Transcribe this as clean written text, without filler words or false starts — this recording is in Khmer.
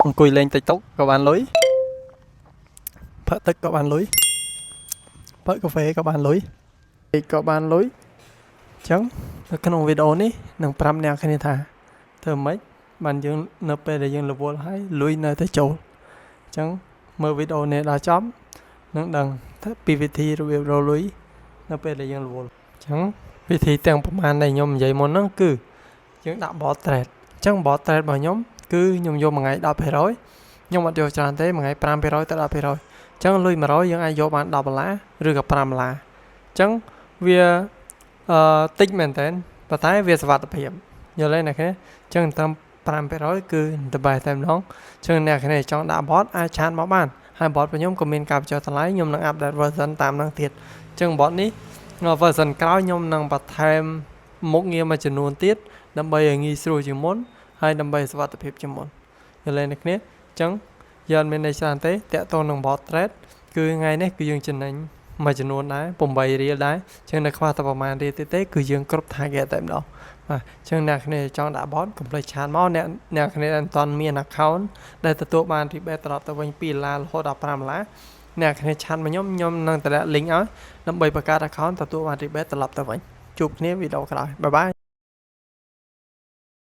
អង្គុយលេង TikTok ក៏បានលុយផឹកទឹកក៏បានលុយផឹកកាហ្វេក៏បានលុយក៏បានលុយអញ្ចឹងនៅក្នុងវីដេអូនេះនឹងប្រាប់អ្នកគ្នាថាធ្វើម៉េចបានយើងនៅពេលដែលយើងរវល់ហើយលុយនៅតែចូលអញ្ចឹងមើលវីដេអូនេះដល់ចប់នឹងដឹងថាពីវិធីរបៀបរកលុយនៅពេលដែលយើងរវល់អញ្ចឹងវិធីទាំងប្រហែលដែលខ្ញុំនិយាយមុនហ្នឹងគឺយើងដាក់ bot trade អញ្ចឹង bot trade របស់ខ្ញុំគឺខ្ញុំយកមួយថ្ងៃ 10% ខ្ញុំអត់យកច្រើនទេមួយថ្ងៃ 5% ទៅ 10% អញ្ចឹងលុយ 100 យើងអាចយកបាន $10 ឬក៏ $5 អញ្ចឹងវាតិចមែនតើប៉ុន្តែវាសុវត្ថិភាពយល់ទេអ្នកគ្នាអញ្ចឹងតាម 5% គឺទៅបែរតែម្ដងអញ្ចឹងអ្នកគ្នាចង់ដាក់ bot អាចឆាតមកបានហើយ bot របស់ខ្ញុំក៏មានការបញ្ចុះតម្លៃខ្ញុំនឹង update version តាមនឹងទៀតអញ្ចឹង bot នេះ version ក្រោយខ្ញុំនឹងបន្ថែមមុខងារមួយចំនួនទៀតដើម្បីឲ្យងាយស្រួលជាងមុនហើយដើម្បីសុវត្ថិភាពជាងមុនយល់ទេអ្នកគ្នាអញ្ចឹងយើងមានន័យច្រើនទេតាក់ទងនឹង bot trade គឺថ្ងៃនេះគឺយើងចំណេញមួយចំនួនដែរ8រៀលដែរអញ្ចឹងនៅខ្វះតែប្រហែលរៀលទៀតទេគឺយើងគ្រប់ target តែម្ដងបាទអញ្ចឹងអ្នកគ្នាចង់ដាក់ bot កុំភ្លេចឆាតមកអ្នកគ្នាដែលមិនទាន់មាន account ដែលទទួលបាន rebate ត្រឡប់ទៅវិញ$2រហូតដល់$5អ្នកគ្នាឆាតមកខ្ញុំនឹងតម្លាក់ link ឲ្យដើម្បីបង្កើត account ទទួលបាន rebate ត្រឡប់ទៅវិញជួបគ្នាវីដេអូក្រោយបាយបាយ